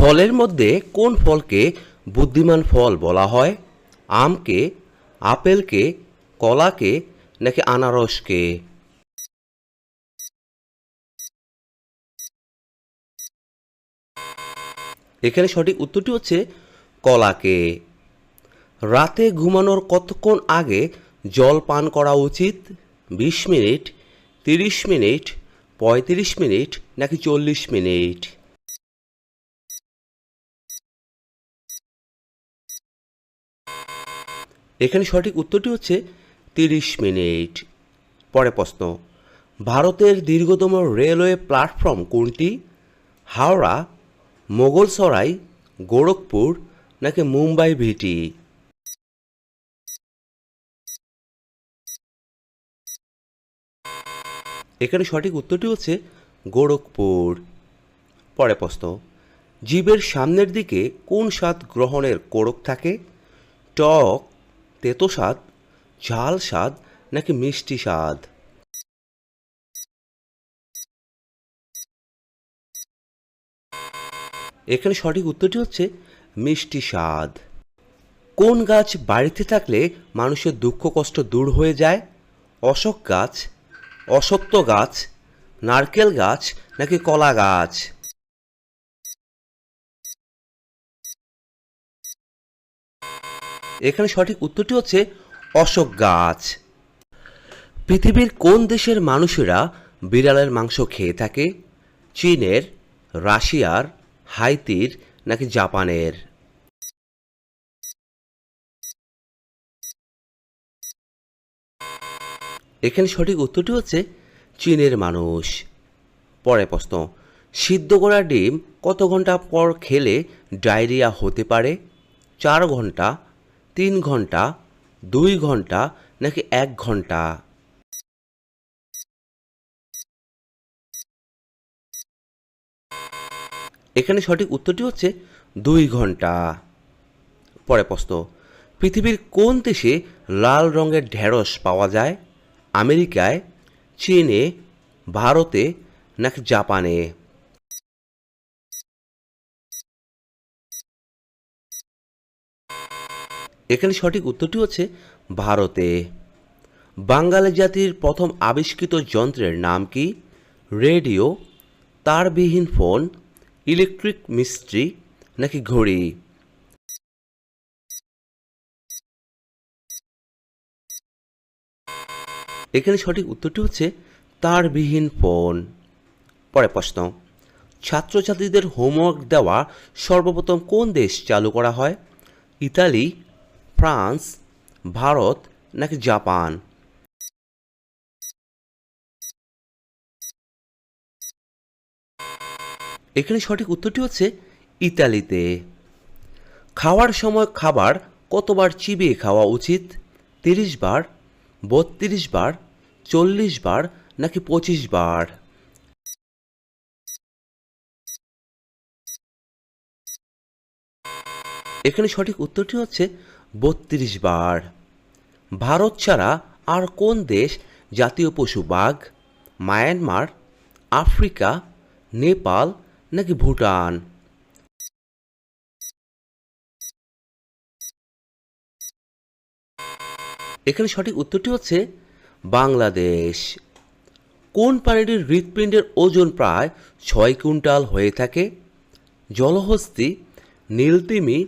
ফলের মধ্যে কোন ফলকে বুদ্ধিমান ফল বলা হয়? আমকে, আপেলকে, কলাকে নাকি আনারসকে? এখানে সঠিক উত্তরটি হচ্ছে কলাকে। রাতে ঘুমানোর কতক্ষণ আগে জল পান করা উচিত? ২০ মিনিট, ৩০ মিনিট, ৩৫ মিনিট নাকি ৪০ মিনিট? এখানে সঠিক উত্তরটি হচ্ছে ৩০ মিনিট। পরে প্রশ্ন, ভারতের দীর্ঘতম রেলওয়ে প্ল্যাটফর্ম কোনটি? হাওড়া, মোগলসরাই, গোরখপুর নাকি মুম্বাই ভিটি? এখানে সঠিক উত্তরটি হচ্ছে গোরখপুর। পরে প্রশ্ন, জীবের সামনের দিকে কোন স্বাদ গ্রহণের কোরক থাকে? টক, তেতো স্বাদ, ঝাল স্বাদ নাকি মিষ্টি স্বাদ? এখানে সঠিক উত্তরটি হচ্ছে মিষ্টি স্বাদ। কোন গাছ বাড়িতে থাকলে মানুষের দুঃখ কষ্ট দূর হয়ে যায়? অশোক গাছ, অশ্বত্থ গাছ, নারকেল গাছ নাকি কলা গাছ? এখানে সঠিক উত্তরটি হচ্ছে অশোক গাছ। পৃথিবীর কোন দেশের মানুষেরা বিড়ালের মাংস খেয়ে থাকে? চীনের, রাশিয়ার, হাইতির নাকি জাপানের? এখানে সঠিক উত্তরটি হচ্ছে চীনের মানুষ। পরে প্রশ্ন, সিদ্ধ করা ডিম কত ঘন্টা পর খেলে ডায়রিয়া হতে পারে? ৪ ঘন্টা, ৩ ঘন্টা, ২ ঘন্টা নাকি ১ ঘন্টা? এখানে সঠিক উত্তরটি হচ্ছে ২ ঘন্টা। পরে প্রশ্ন, পৃথিবীর কোন দেশে লাল রঙের ঢেঁড়স পাওয়া যায়? আমেরিকায়, চীনে, ভারতে নাকি জাপানে? এখানে সঠিক উত্তরটি হচ্ছে ভারতে। বাঙালি জাতির প্রথম আবিষ্কৃত যন্ত্রের নাম কি? রেডিও, তারবিহীন ফোন, ইলেকট্রিক মিস্ত্রি নাকি ঘড়ি? এখানে সঠিক উত্তরটি হচ্ছে তারবিহীন ফোন। পরে প্রশ্ন, ছাত্রছাত্রীদের হোমওয়ার্ক দেওয়া সর্বপ্রথম কোন দেশ চালু করা হয়? ইতালি, ফ্রান্স, ভারত নাকি জাপান? এখানে সঠিক উত্তরটি হচ্ছে ইতালিতে। খাওয়ার সময় খাবার কতবার চিবিয়ে খাওয়া উচিত? ৩০ বার, ৩২ বার, ৪০ বার নাকি ২৫ বার? এখানে সঠিক উত্তরটি হচ্ছে ৩২ বার। ভারত ছাড়া আর কোন দেশ জাতীয় পশু বাঘ? মায়ানমার, আফ্রিকা, নেপাল নাকি ভুটান? এখানে সঠিক উত্তরটি হচ্ছে বাংলাদেশ। কোন প্রাণীটির হৃৎপিণ্ডের ওজন প্রায় ৬ কুইন্টাল হয়ে থাকে? জলহস্তী, নীলতিমি,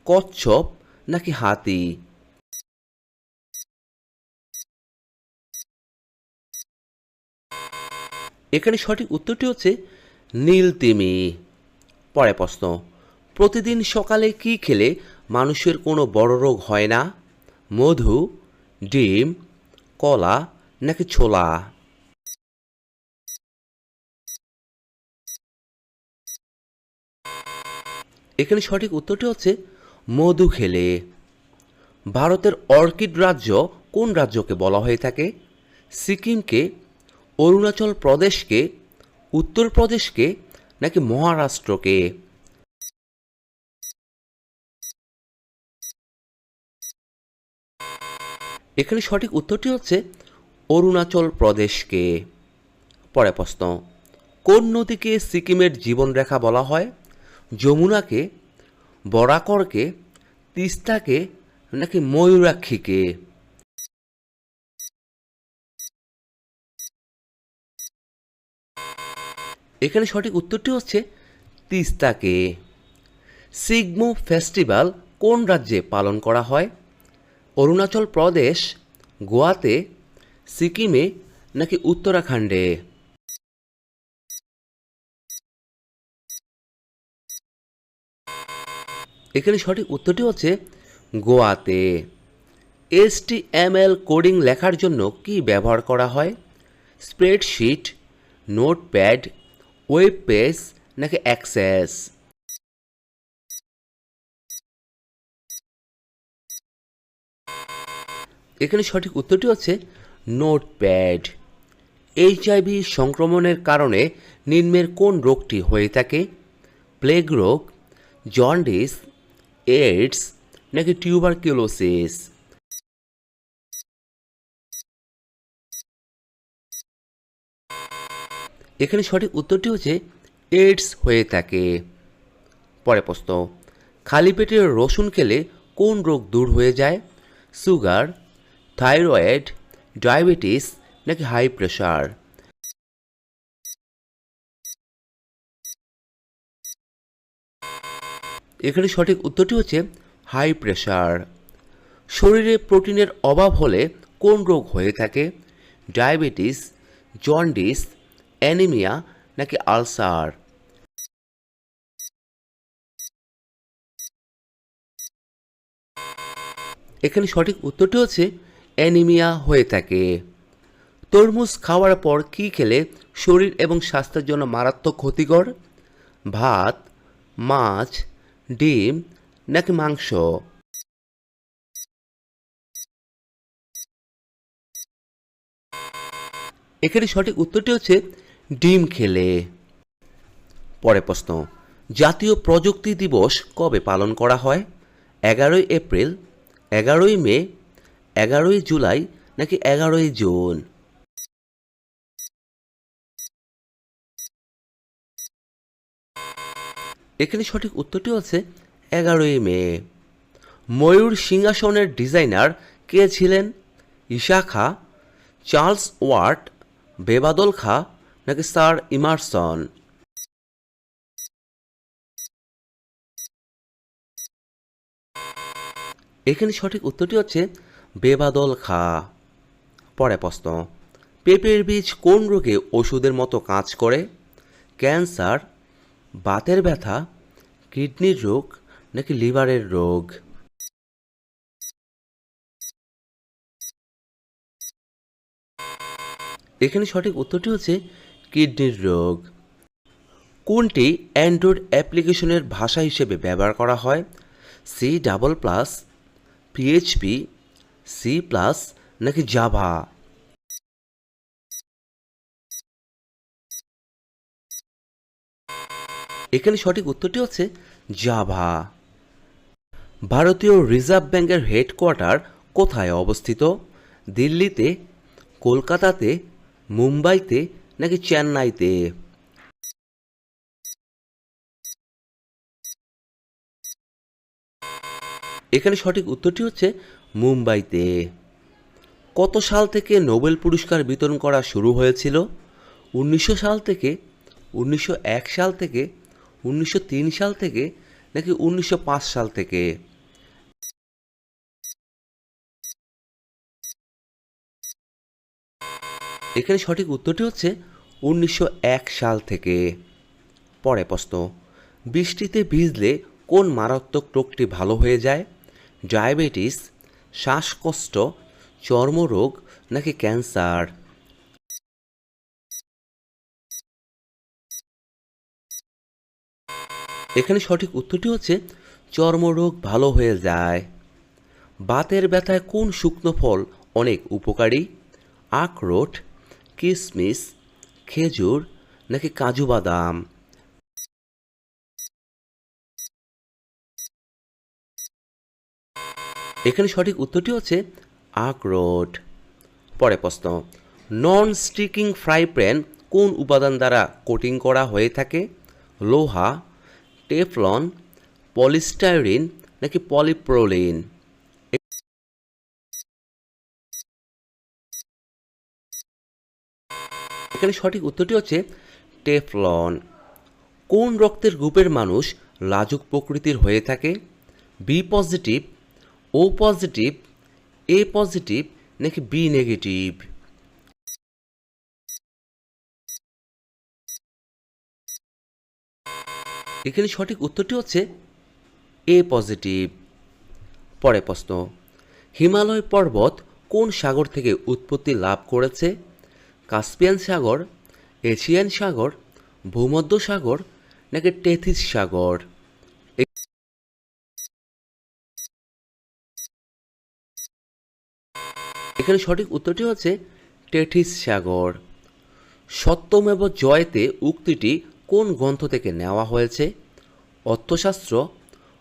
কচ্ছপ নাকি হাতি? এখানে সঠিক উত্তরটি হচ্ছে নীলতিমি। পরে প্রশ্ন, প্রতিদিন সকালে কি খেলে মানুষের কোনো বড় রোগ হয় না? মধু, ডিম, কলা নাকি ছোলা? এখানে সঠিক উত্তরটি হচ্ছে মধু খেলে। ভারতের অর্কিড রাজ্য কোন রাজ্যকে বলা হয়ে থাকে? সিকিমকে, অরুণাচল প্রদেশকে, উত্তরপ্রদেশকে নাকি মহারাষ্ট্রকে? এখানে সঠিক উত্তরটি হচ্ছে অরুণাচল প্রদেশকে। পরে প্রশ্ন, কোন নদীকে সিকিমের জীবনরেখা বলা হয়? যমুনাকে, বরাকরকে, তিস্তাকে নাকি ময়ূরাক্ষীকে? এখানে সঠিক উত্তরটি হচ্ছে তিস্তাকে। সিগমো ফেস্টিভ্যাল কোন রাজ্যে পালন করা হয়? অরুণাচল প্রদেশ, গোয়াতে, সিকিমে নাকি উত্তরাখণ্ডে? এখানে সঠিক উত্তরটি হচ্ছে গোয়াতে। HTML কোডিং লেখার জন্য কি ব্যবহার করা হয়? স্প্রেডশিট, নোটপ্যাড, ওয়েব পেজ নাকি অ্যাক্সেস? এখানে সঠিক উত্তরটি হচ্ছে নোটপ্যাড। HIV সংক্রমণের কারণে নিম্নের কোন রোগটি হয়ে থাকে? প্লেগ রোগ, জন্ডিস, এইডস নাকি টিউবারকিউলোসিস? এখানে সঠিক উত্তরটি হচ্ছে এইডস হয়ে থাকে। পরে প্রশ্ন, খালি পেটে রসুন খেলে কোন রোগ দূর হয়ে যায়? সুগার, থাইরয়েড, ডায়াবেটিস নাকি হাই প্রেশার? এখানে সঠিক উত্তরটি হচ্ছে হাই প্রেশার। শরীরে প্রোটিনের অভাব হলে কোন রোগ হয়ে থাকে? ডায়াবেটিস, জন্ডিস, অ্যানিমিয়া নাকি আলসার? এখানে সঠিক উত্তরটি হচ্ছে অ্যানিমিয়া হয়ে থাকে। তরমুজ খাওয়ার পর কী খেলে শরীর এবং স্বাস্থ্যের জন্য মারাত্মক ক্ষতিকর? ভাত, মাছ, ডিম নাকি মাংস? এখানে সঠিক উত্তরটি হচ্ছে ডিম খেলে। পরে প্রশ্ন, জাতীয় প্রযুক্তি দিবস কবে পালন করা হয়? 11 এপ্রিল, 11 মে, 11 জুলাই নাকি 11 জুন? এখানে সঠিক উত্তরটি হচ্ছে 11 মে। ময়ূর সিংহাসনের ডিজাইনার কে ছিলেন? ঈশা খাঁ, চার্লস ওয়াট, বেবাদল খাঁ নাকি স্যার ইমারসন? এখানে সঠিক উত্তরটি হচ্ছে বেবাদল খাঁ। পরে প্রশ্ন, পেঁপের বীজ কোন রোগে ওষুধের মতো কাজ করে? ক্যান্সার, বাতের ব্যথা, কিডনির রোগ নাকি লিভারের রোগ? এখানে সঠিক উত্তরটি হচ্ছে কিডনির রোগ। কোনটি অ্যান্ড্রয়েড অ্যাপ্লিকেশনের ভাষা হিসেবে ব্যবহার করা হয়? C++, PHP, C+ নাকি জাভা? এখানে সঠিক উত্তরটি হচ্ছে জাভা। ভারতীয় রিজার্ভ ব্যাংকের হেডকোয়ার্টার কোথায় অবস্থিত? দিল্লিতে, কলকাতাতে, মুম্বাইতে নাকি চেন্নাইতে? এখানে সঠিক উত্তরটি হচ্ছে মুম্বাইতে। কত সাল থেকে নোবেল পুরস্কার বিতরণ করা শুরু হয়েছিল? 1900 সাল থেকে, 1901 সাল থেকে, 1903 সাল থেকে নাকি 1905 সাল থেকে? এখানে সঠিক উত্তরটি হচ্ছে 1901 সাল থেকে। পরে প্রশ্ন, বৃষ্টিতে ভিজলে কোন মারাত্মক রোগটি ভালো হয়ে যায়? ডায়াবেটিস, শ্বাসকষ্ট, চর্মরোগ নাকি ক্যান্সার? এখানে সঠিক উত্তরটি হচ্ছে চর্মরোগ ভালো হয়ে যায়। বাতের ব্যথায় কোন শুকনো ফল অনেক উপকারী? আখরোট, কিশমিশ, খেজুর নাকি কাজু বাদাম? এখানে সঠিক উত্তরটি হচ্ছে আখরোট। পরে প্রশ্ন, নন স্টিকিং ফ্রাই প্যান কোন উপাদান দ্বারা কোটিং করা হয়ে থাকে? লোহা, টেফলন, পলিস্টাইরিন নাকি পলিপ্রোলিন? এখানে সঠিক উত্তরটি হচ্ছে টেফলন। কোন রক্তের গ্রুপের মানুষ লাজুক প্রকৃতির হয়ে থাকে? বি পজিটিভ, ও পজিটিভ, এ পজিটিভ নাকি বি নেগেটিভ? এখানে সঠিক উত্তরটি হচ্ছে এ পজিটিভ। পরের প্রশ্ন, হিমালয় পর্বত কোন সাগর থেকে উৎপত্তি লাভ করেছে? কাস্পিয়ান সাগর, এশিয়ান সাগর, ভূমধ্য সাগর নাকি টেথিস সাগর? এখানে সঠিক উত্তরটি হচ্ছে টেথিস সাগর। সত্যমেব জয়তে উক্তিটি কোন গ্রন্থ থেকে নেওয়া হয়েছে? অর্থশাস্ত্র,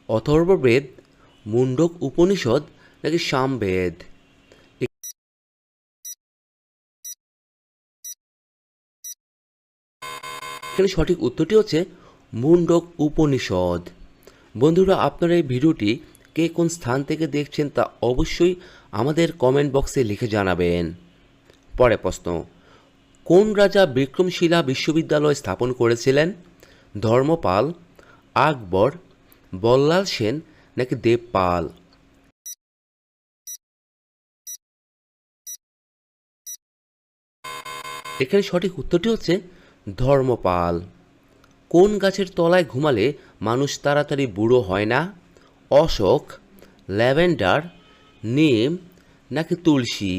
অথর্ববেদ, মুন্ডক উপনিষদ নাকি সামবেদ? এখানে সঠিক উত্তরটি হচ্ছে মুন্ডক উপনিষদ। বন্ধুরা, আপনারা এই ভিডিওটি কে কোন স্থান থেকে দেখছেন তা অবশ্যই আমাদের কমেন্ট বক্সে লিখে জানাবেন। পরের প্রশ্ন, কোন রাজা বিক্রমশিলা বিশ্ববিদ্যালয় স্থাপন করেছিলেন? ধর্মপাল, আকবর, বল্লাল সেন নাকি দেবপাল? এখানে সঠিক উত্তরটি হচ্ছে ধর্মপাল। কোন গাছের তলায় ঘুমালে মানুষ তাড়াতাড়ি বুড়ো হয় না? অশোক, ল্যাভেন্ডার, নিম নাকি তুলসী?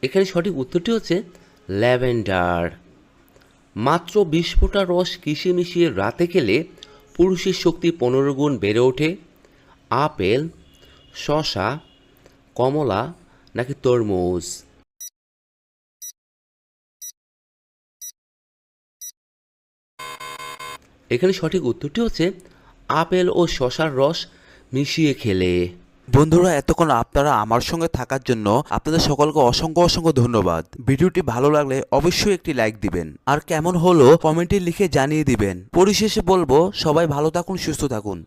এখানে সঠিক উত্তরটি হচ্ছে ল্যাভেন্ডার। মাত্র 20 ফোঁটা রস কিসে মিশিয়ে রাতে খেলে পুরুষের শক্তি 15 গুণ বেড়ে ওঠে? আপেল, শসা, কমলা নাকি তরমুজ? এখানে সঠিক উত্তরটি হচ্ছে আপেল ও শসার রস মিশিয়ে খেলে। বন্ধুরা, এতক্ষণ আপনারা আমার সঙ্গে থাকার জন্য আপনাদের সকলকে অসংখ্য অসংখ্য ধন্যবাদ। ভিডিওটি ভালো লাগলে অবশ্যই একটি লাইক দিবেন, আর কেমন হলো কমেন্টে লিখে জানিয়ে দিবেন। পরিশেষে বলবো, সবাই ভালো থাকুন, সুস্থ থাকুন।